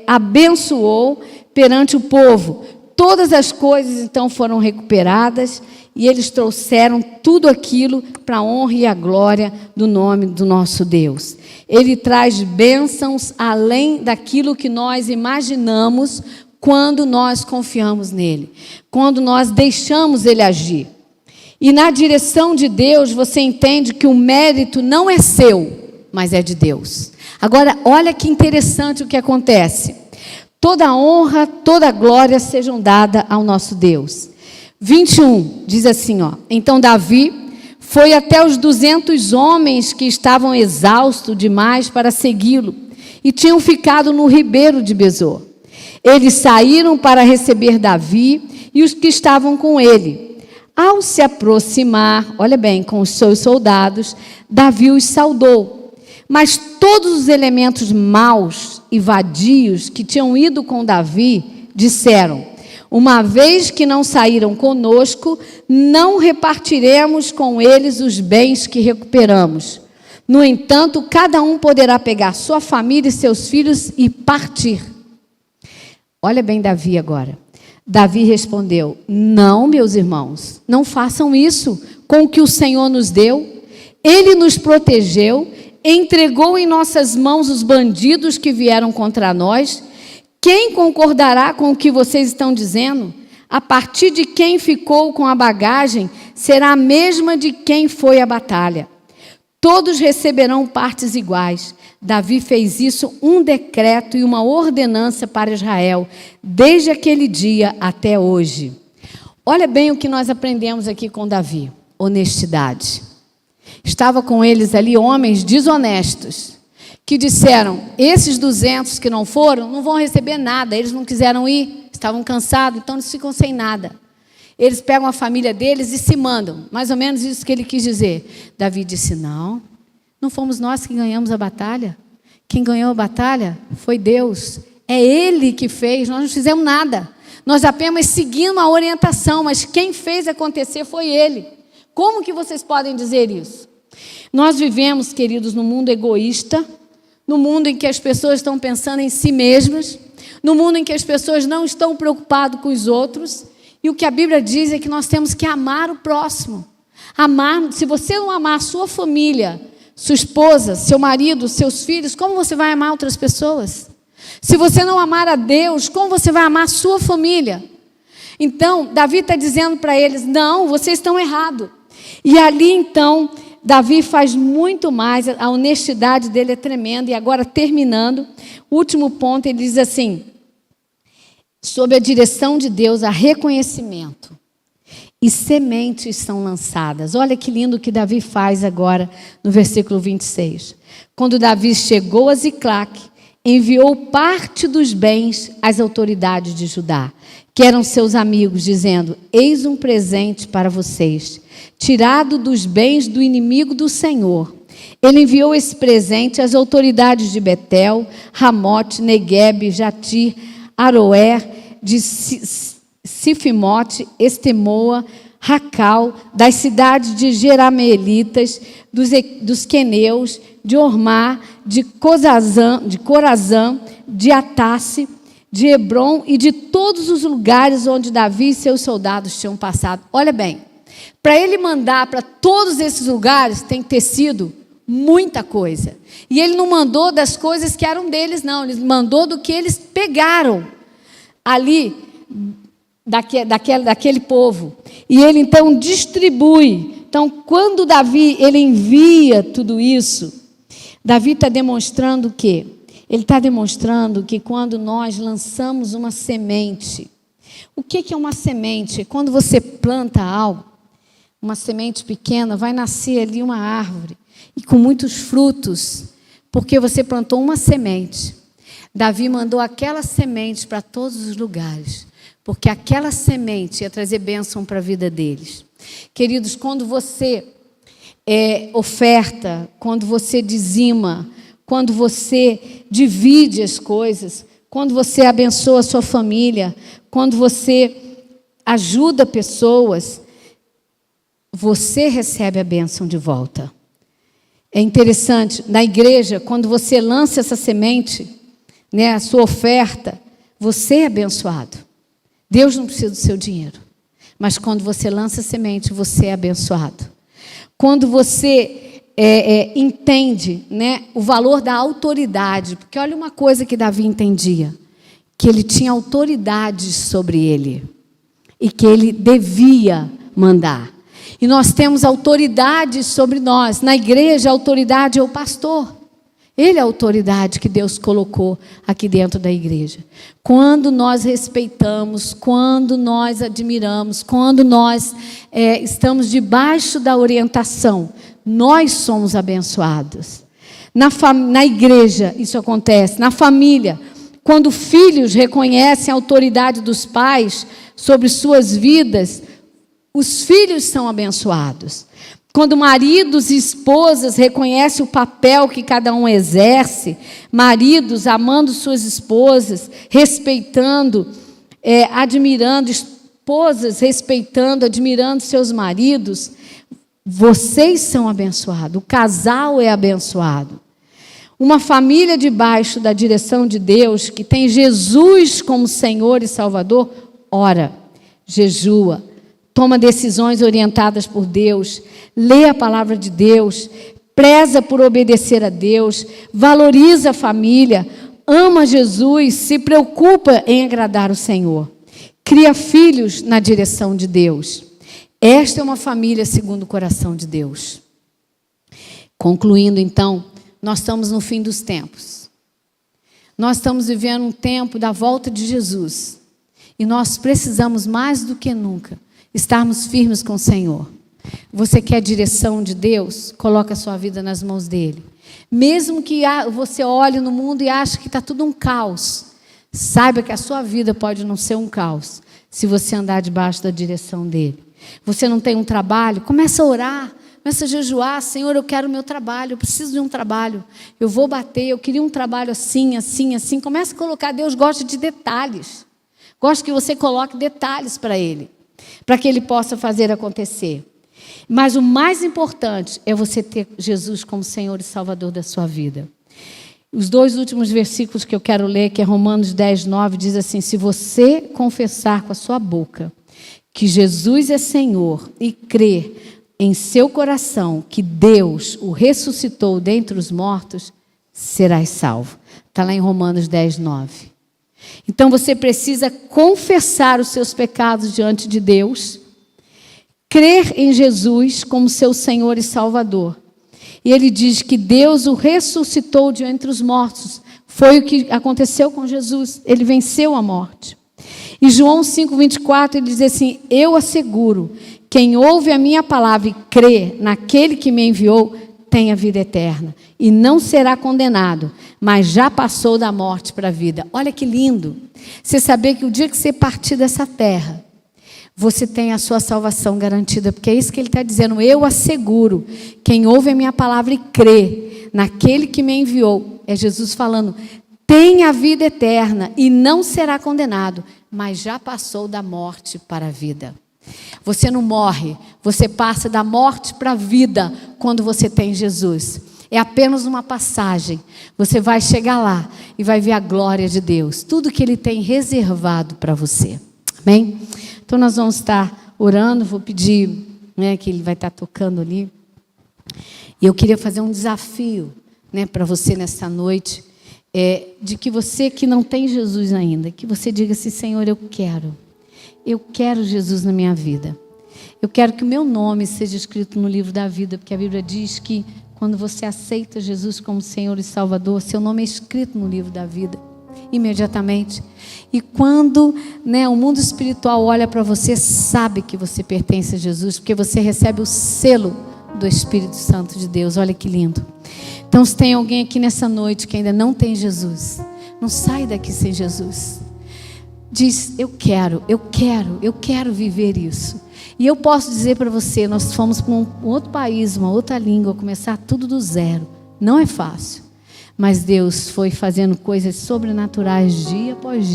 abençoou perante o povo. Todas as coisas, então, foram recuperadas, e eles trouxeram tudo aquilo para a honra e a glória do nome do nosso Deus. Ele traz bênçãos além daquilo que nós imaginamos quando nós confiamos nele, quando nós deixamos ele agir. E na direção de Deus, você entende que o mérito não é seu, mas é de Deus. Agora, olha que interessante o que acontece. Toda honra, toda glória sejam dadas ao nosso Deus. 21, diz assim, então Davi foi até os 200 homens que estavam exaustos demais para segui-lo, e tinham ficado no ribeiro de Besor. Eles saíram para receber Davi e os que estavam com ele. Ao se aproximar, olha bem, com os seus soldados, Davi os saudou. Mas todos os elementos maus e vadios que tinham ido com Davi disseram: uma vez que não saíram conosco, não repartiremos com eles os bens que recuperamos. No entanto, cada um poderá pegar sua família e seus filhos e partir. Olha bem Davi agora. Davi respondeu: não, meus irmãos, não façam isso com o que o Senhor nos deu. Ele nos protegeu, entregou em nossas mãos os bandidos que vieram contra nós. Quem concordará com o que vocês estão dizendo? A partir de quem ficou com a bagagem, será a mesma de quem foi à batalha. Todos receberão partes iguais. Davi fez isso um decreto e uma ordenança para Israel, desde aquele dia até hoje. Olha bem o que nós aprendemos aqui com Davi: honestidade. Estava com eles ali homens desonestos, que disseram: esses 200 que não foram, não vão receber nada. Eles não quiseram ir, estavam cansados, então eles ficam sem nada. Eles pegam a família deles e se mandam. Mais ou menos isso que ele quis dizer. Davi disse: não, não fomos nós que ganhamos a batalha. Quem ganhou a batalha foi Deus. É Ele que fez, nós não fizemos nada. Nós apenas seguimos a orientação, mas quem fez acontecer foi Ele. Como que vocês podem dizer isso? Nós vivemos, queridos, num mundo egoísta, no mundo em que as pessoas estão pensando em si mesmas, no mundo em que as pessoas não estão preocupadas com os outros, e o que a Bíblia diz é que nós temos que amar o próximo. Amar, se você não amar a sua família, sua esposa, seu marido, seus filhos, como você vai amar outras pessoas? Se você não amar a Deus, como você vai amar a sua família? Então, Davi está dizendo para eles: não, vocês estão errados. E ali, então, Davi faz muito mais, a honestidade dele é tremenda. E agora, terminando, o último ponto, ele diz assim: sob a direção de Deus, há reconhecimento e sementes são lançadas. Olha que lindo que Davi faz agora no versículo 26. Quando Davi chegou a Ziclague, enviou parte dos bens às autoridades de Judá, que eram seus amigos, dizendo: eis um presente para vocês, tirado dos bens do inimigo do Senhor. Ele enviou esse presente às autoridades de Betel, Ramote, Neguebe, Jatir, Aroer, de Sifimote, Estemoa, Racal, das cidades de Jerameelitas, dos queneus, de Ormá, de Corazã, de Atasse, de Hebron e de todos os lugares onde Davi e seus soldados tinham passado. Olha bem, para ele mandar para todos esses lugares tem que ter sido muita coisa. E ele não mandou das coisas que eram deles, não. Ele mandou do que eles pegaram. ali daquele povo. E ele então distribui. Então, quando Davi ele envia tudo isso, Davi está demonstrando o quê? Ele está demonstrando que quando nós lançamos uma semente, o que é uma semente? Quando você planta algo, uma semente pequena, vai nascer ali uma árvore, e com muitos frutos, porque você plantou uma semente. Davi mandou aquela semente para todos os lugares, porque aquela semente ia trazer bênção para a vida deles. Queridos, quando você oferta, quando você dizima, quando você divide as coisas, quando você abençoa a sua família, quando você ajuda pessoas, você recebe a bênção de volta. É interessante, na igreja, quando você lança essa semente, né, a sua oferta, você é abençoado. Deus não precisa do seu dinheiro. Mas quando você lança a semente, você é abençoado. Quando você entende, né, o valor da autoridade, porque olha uma coisa que Davi entendia, que ele tinha autoridade sobre ele e que ele devia mandar. E nós temos autoridade sobre nós. Na igreja, a autoridade é o pastor. Ele é a autoridade que Deus colocou aqui dentro da igreja. Quando nós respeitamos, quando nós admiramos, quando nós estamos debaixo da orientação, nós somos abençoados. Na igreja, isso acontece. Na família, quando filhos reconhecem a autoridade dos pais sobre suas vidas, os filhos são abençoados. Quando maridos e esposas reconhecem o papel que cada um exerce, maridos amando suas esposas, respeitando, admirando, esposas respeitando, admirando seus maridos, vocês são abençoados, o casal é abençoado. Uma família debaixo da direção de Deus, que tem Jesus como Senhor e Salvador, ora, jejua, toma decisões orientadas por Deus, lê a palavra de Deus, preza por obedecer a Deus, valoriza a família, ama Jesus, se preocupa em agradar o Senhor. Cria filhos na direção de Deus. Esta é uma família segundo o coração de Deus. Concluindo, então, nós estamos no fim dos tempos. Nós estamos vivendo um tempo da volta de Jesus. E nós precisamos mais do que nunca estarmos firmes com o Senhor. Você quer a direção de Deus? Coloca a sua vida nas mãos dele. Mesmo que você olhe no mundo e ache que está tudo um caos, saiba que a sua vida pode não ser um caos, se você andar debaixo da direção dele. Você não tem um trabalho? Começa a orar, começa a jejuar. Senhor, eu quero o meu trabalho, eu preciso de um trabalho. Eu vou bater, eu queria um trabalho assim, assim, assim. Começa a colocar, Deus gosta de detalhes. Gosta que você coloque detalhes para ele, para que ele possa fazer acontecer. Mas o mais importante é você ter Jesus como Senhor e Salvador da sua vida. Os 2 últimos versículos que eu quero ler, que é Romanos 10, 9, diz assim: se você confessar com a sua boca que Jesus é Senhor e crer em seu coração que Deus o ressuscitou dentre os mortos, serás salvo. Está lá em Romanos 10, 9. Então você precisa confessar os seus pecados diante de Deus, crer em Jesus como seu Senhor e Salvador. E ele diz que Deus o ressuscitou de entre os mortos. Foi o que aconteceu com Jesus. Ele venceu a morte. E João 5,24, ele diz assim: eu asseguro, quem ouve a minha palavra e crê naquele que me enviou, tem a vida eterna. E não será condenado, mas já passou da morte para a vida. Olha que lindo. Você saber que o dia que você partir dessa terra, você tem a sua salvação garantida, porque é isso que ele está dizendo. Eu asseguro, quem ouve a minha palavra e crê naquele que me enviou, é Jesus falando, tem a vida eterna e não será condenado, mas já passou da morte para a vida. Você não morre, você passa da morte para a vida quando você tem Jesus. É apenas uma passagem. Você vai chegar lá e vai ver a glória de Deus, tudo que ele tem reservado para você. Amém? Então nós vamos estar orando, vou pedir, né, que ele vai estar tocando ali. E eu queria fazer um desafio, né, para você nessa noite. de que você que não tem Jesus ainda, que você diga assim: Senhor, eu quero Jesus na minha vida. Eu quero que o meu nome seja escrito no livro da vida, porque a Bíblia diz que quando você aceita Jesus como Senhor e Salvador, seu nome é escrito no livro da vida, imediatamente. E quando, o mundo espiritual olha para você, sabe que você pertence a Jesus, porque você recebe o selo do Espírito Santo de Deus. Olha que lindo. Então, se tem alguém aqui nessa noite que ainda não tem Jesus, não sai daqui sem Jesus. Diz: eu quero viver isso. E eu posso dizer para você, nós fomos para um outro país, uma outra língua, começar tudo do zero. Não é fácil. Mas Deus foi fazendo coisas sobrenaturais dia após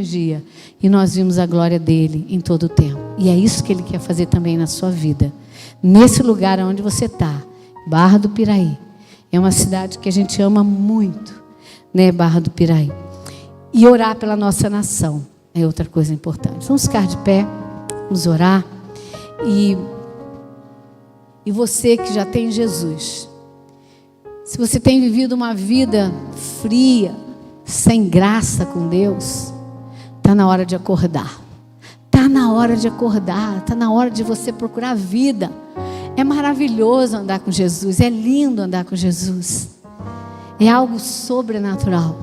dia. E nós vimos a glória dele em todo o tempo. E é isso que ele quer fazer também na sua vida. Nesse lugar onde você está, Barra do Piraí. É uma cidade que a gente ama muito, Barra do Piraí. E orar pela nossa nação é outra coisa importante. Vamos ficar de pé, vamos orar. E você que já tem Jesus, se você tem vivido uma vida fria, sem graça com Deus, está na hora de acordar. Está na hora de acordar. Está na hora de você procurar a vida. É maravilhoso andar com Jesus. É lindo andar com Jesus. É algo sobrenatural.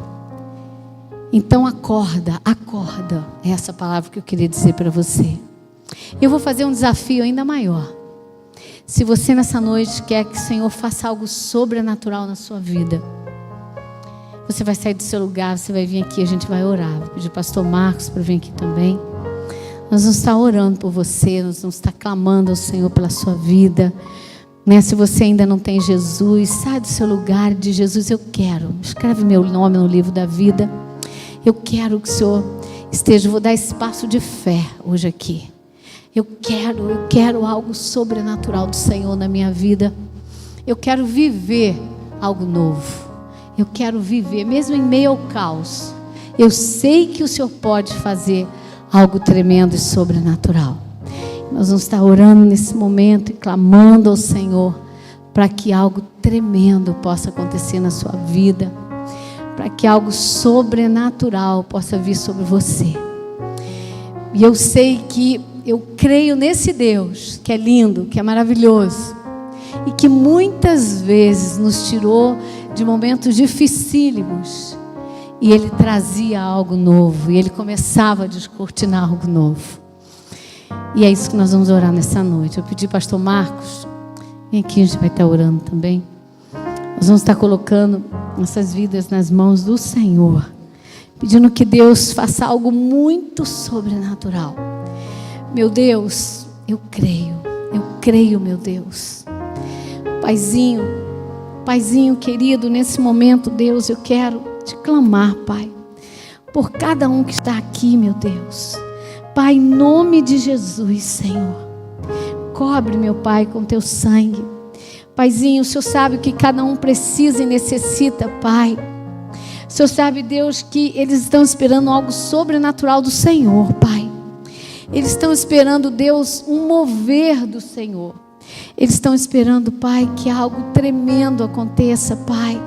Então acorda. É essa palavra que eu queria dizer para você. Eu vou fazer um desafio ainda maior. Se você nessa noite quer que o Senhor faça algo sobrenatural na sua vida, você vai sair do seu lugar, você vai vir aqui, a gente vai orar. Vou pedir o pastor Marcos para vir aqui também. Nós vamos estar orando por você, nós vamos estar clamando ao Senhor pela sua vida. Se você ainda não tem Jesus, sai do seu lugar e diz: Jesus, eu quero. Escreve meu nome no livro da vida. Eu quero que o Senhor esteja, vou dar espaço de fé hoje aqui. Eu quero algo sobrenatural do Senhor na minha vida. Eu quero viver algo novo. Eu quero viver, mesmo em meio ao caos. Eu sei que o Senhor pode fazer algo tremendo e sobrenatural. Nós vamos estar orando nesse momento e clamando ao Senhor para que algo tremendo possa acontecer na sua vida, para que algo sobrenatural possa vir sobre você. E eu sei que eu creio nesse Deus que é lindo, que é maravilhoso e que muitas vezes nos tirou de momentos dificílimos e Ele trazia algo novo e Ele começava a descortinar algo novo. E é isso que nós vamos orar nessa noite. Eu pedi pastor Marcos, vem aqui, a gente vai estar orando também. Nós vamos estar colocando nossas vidas nas mãos do Senhor, pedindo que Deus faça algo muito sobrenatural. Meu Deus, eu creio, meu Deus. Paizinho querido, nesse momento, Deus, eu quero te clamar, Pai, por cada um que está aqui, meu Deus. Pai, em nome de Jesus, Senhor, cobre, meu Pai, com teu sangue. Paizinho, o Senhor sabe o que cada um precisa e necessita, Pai. O Senhor sabe, Deus, que eles estão esperando algo sobrenatural do Senhor, Pai. Eles estão esperando, Deus, um mover do Senhor. Eles estão esperando, Pai, que algo tremendo aconteça, Pai,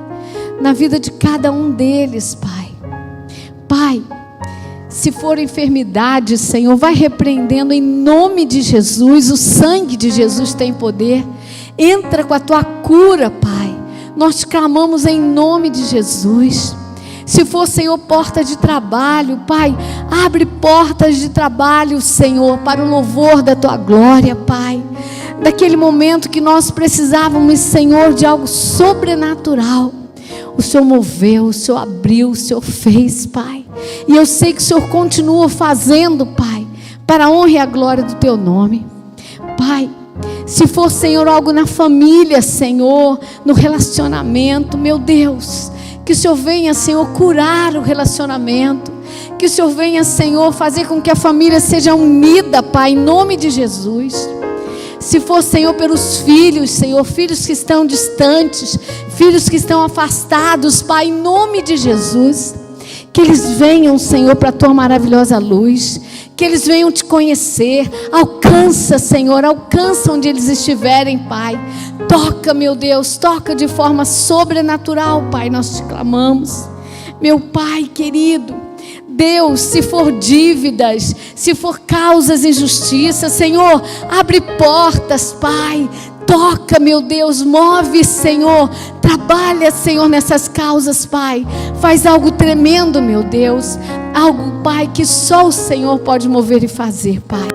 na vida de cada um deles, Pai. Pai, se for enfermidade, Senhor, vai repreendendo em nome de Jesus. O sangue de Jesus tem poder. Entra com a tua cura, Pai. Nós clamamos em nome de Jesus. Se for, Senhor, porta de trabalho, Pai, abre portas de trabalho, Senhor, para o louvor da tua glória, Pai. Daquele momento que nós precisávamos, Senhor, de algo sobrenatural, o Senhor moveu, o Senhor abriu, o Senhor fez, Pai. E eu sei que o Senhor continua fazendo, Pai, para a honra e a glória do teu nome. Pai, se for, Senhor, algo na família, Senhor, no relacionamento, meu Deus, que o Senhor venha, Senhor, curar o relacionamento. Que o Senhor venha, Senhor, fazer com que a família seja unida, Pai, em nome de Jesus. Se for, Senhor, pelos filhos, Senhor, filhos que estão distantes, filhos que estão afastados, Pai, em nome de Jesus. Que eles venham, Senhor, para a tua maravilhosa luz. Que eles venham te conhecer. Alcança, Senhor, alcança onde eles estiverem, Pai. Toca, meu Deus, toca de forma sobrenatural, Pai, nós te clamamos. Meu Pai querido, Deus, se for dívidas, se for causas e injustiças, Senhor, abre portas, Pai. Toca, meu Deus, move, Senhor. Trabalha, Senhor, nessas causas, Pai. Faz algo tremendo, meu Deus. Algo, Pai, que só o Senhor pode mover e fazer, Pai.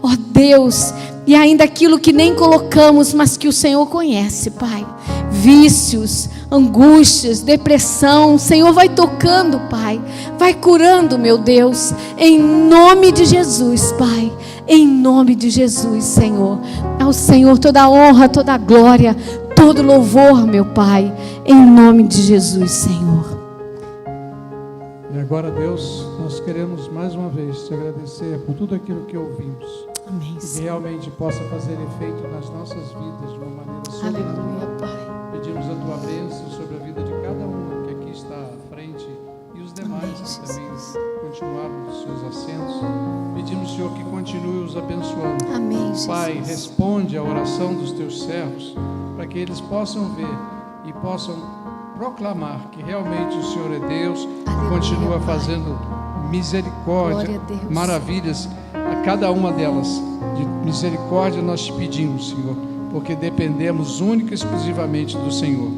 Ó Deus, e ainda aquilo que nem colocamos, mas que o Senhor conhece, Pai. Vícios, angústias, depressão. O Senhor vai tocando, Pai. Vai curando, meu Deus. Em nome de Jesus, Pai. Em nome de Jesus, Senhor. Ao Senhor toda a honra, toda a glória, todo louvor, meu Pai. Em nome de Jesus, Senhor.
E agora, Deus, nós queremos mais uma vez te agradecer por tudo aquilo que ouvimos.
Amém,
que
Senhor.
realmente possa fazer efeito nas nossas vidas de uma maneira sobrenatural.
Aleluia, Pai.
Pedimos a tua bênção sobre a vida de cada um que aqui está à frente e os demais
Amém,
que também
Jesus.
continuaram nos seus assentos. Pedimos, Senhor, que continue os abençoando.
Amém, Jesus.
Pai, responde à oração dos teus servos para que eles possam ver e possam proclamar que realmente o Senhor é Deus.
Aleluia,
Continua
Pai.
fazendo misericórdia,
Glória a Deus.
maravilhas a cada uma delas. De misericórdia nós te pedimos, Senhor, porque dependemos única e exclusivamente do Senhor.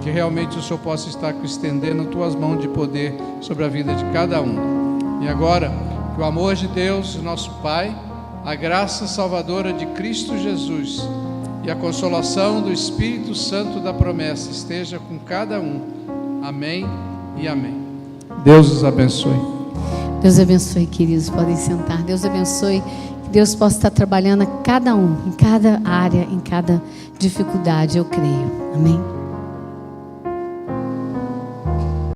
Que realmente o Senhor possa estar estendendo as tuas mãos de poder sobre a vida de cada um. E agora, que o amor de Deus, nosso Pai, a graça salvadora de Cristo Jesus e a consolação do Espírito Santo da promessa esteja com cada um. Amém e amém. Deus os abençoe.
Deus abençoe, queridos. Podem sentar. Deus abençoe. Que Deus possa estar trabalhando a cada um, em cada área, em cada dificuldade, eu creio. Amém.